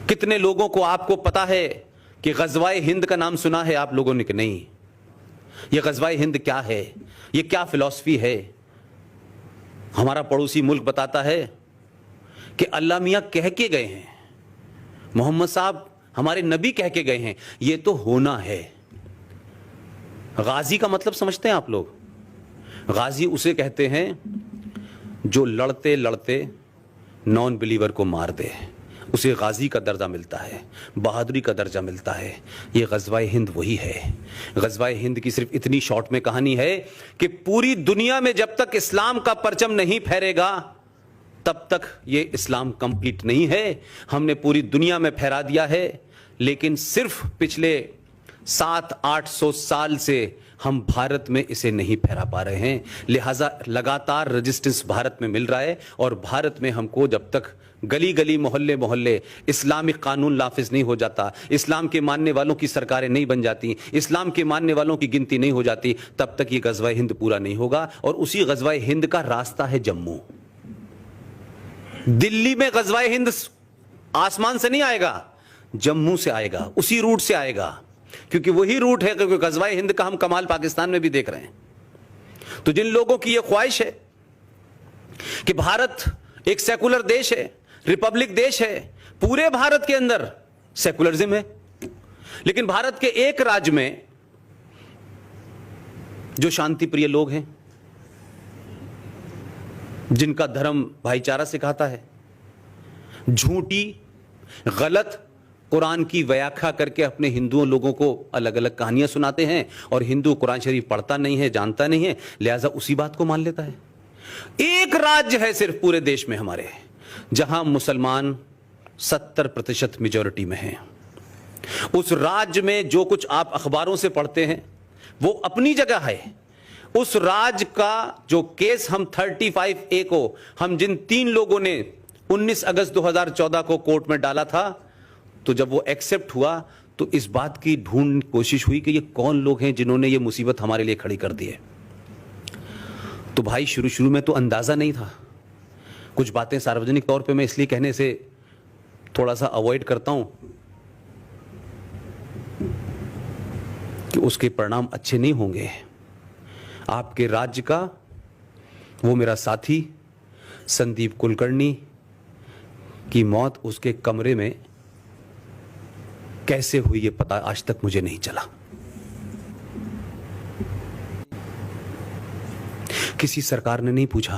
कितने लोगों को आपको पता है कि ग़ज़वाए हिंद का नाम सुना है आप लोगों ने कि नहीं? ये ग़ज़वाए हिंद क्या है, ये क्या फिलॉसफी है? हमारा पड़ोसी मुल्क बताता है कि अल्लाह मियाँ कह के गए हैं, मोहम्मद साहब हमारे नबी कह के गए हैं, ये तो होना है। गाजी का मतलब समझते हैं आप लोग? गाजी उसे कहते हैं जो लड़ते लड़ते नॉन बिलीवर को मार दे, उसे गाजी का दर्जा मिलता है, बहादुरी का दर्जा मिलता है। ये ग़ज़वाए हिंद वही है। ग़ज़वाए हिंद की सिर्फ इतनी शॉर्ट में कहानी है कि पूरी दुनिया में जब तक इस्लाम का परचम नहीं फहरेगा तब तक ये इस्लाम कंप्लीट नहीं है। हमने पूरी दुनिया में फहरा दिया है, लेकिन सिर्फ पिछले 700-800 साल से हम भारत में इसे नहीं फहरा पा रहे हैं। लिहाजा लगातार रेजिस्टेंस भारत में मिल रहा है, और भारत में हमको जब तक गली गली मोहल्ले मोहल्ले इस्लामिक कानून नाफिज नहीं हो जाता, इस्लाम के मानने वालों की सरकारें नहीं बन जाती, इस्लाम के मानने वालों की गिनती नहीं हो जाती, तब तक ये ग़ज़वाए हिंद पूरा नहीं होगा। और उसी ग़ज़वाए हिंद का रास्ता है जम्मू। दिल्ली में ग़ज़वाए हिंद आसमान से नहीं आएगा, जम्मू से आएगा, उसी रूट से आएगा, क्योंकि वही रूट है, क्योंकि ग़ज़वाए हिंद का हम कमाल पाकिस्तान में भी देख रहे हैं। तो जिन लोगों की यह ख्वाहिश है कि भारत एक सेकुलर देश है, रिपब्लिक देश है, पूरे भारत के अंदर सेकुलरिज्म है, लेकिन भारत के एक राज्य में जो शांति प्रिय लोग हैं, जिनका धर्म भाईचारा सिखाता है, झूठी गलत कुरान की व्याख्या करके अपने हिंदुओं लोगों को अलग अलग कहानियां सुनाते हैं, और हिंदू कुरान शरीफ पढ़ता नहीं है, जानता नहीं है, लिहाजा उसी बात को मान लेता है। एक राज्य है सिर्फ पूरे देश में हमारे, जहां मुसलमान 70% मेजॉरिटी में हैं। उस राज्य में जो कुछ आप अखबारों से पढ़ते हैं वो अपनी जगह है। उस राज्य का जो केस हम 35A को हम जिन 3 लोगों ने 19 अगस्त 2014 को कोर्ट में डाला था, तो जब वो एक्सेप्ट हुआ तो इस बात की ढूंढ कोशिश हुई कि ये कौन लोग हैं जिन्होंने ये मुसीबत हमारे लिए खड़ी कर दी है। तो भाई शुरू में तो अंदाजा नहीं था। कुछ बातें सार्वजनिक तौर पे मैं इसलिए कहने से थोड़ा सा अवॉइड करता हूं कि उसके परिणाम अच्छे नहीं होंगे। आपके राज्य का वो मेरा साथी संदीप कुलकर्णी की मौत उसके कमरे में कैसे हुई ये पता आज तक मुझे नहीं चला। किसी सरकार ने नहीं पूछा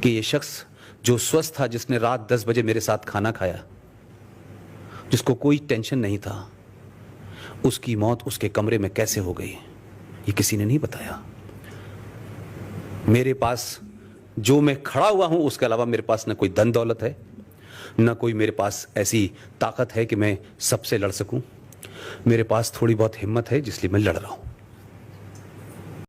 कि ये शख्स जो स्वस्थ था, जिसने रात 10 बजे मेरे साथ खाना खाया, जिसको कोई टेंशन नहीं था, उसकी मौत उसके कमरे में कैसे हो गई, ये किसी ने नहीं बताया। मेरे पास जो मैं खड़ा हुआ हूं, उसके अलावा मेरे पास न कोई धन दौलत है, न कोई मेरे पास ऐसी ताकत है कि मैं सबसे लड़ सकूं। मेरे पास थोड़ी बहुत हिम्मत है, जिसलिए मैं लड़ रहा हूं।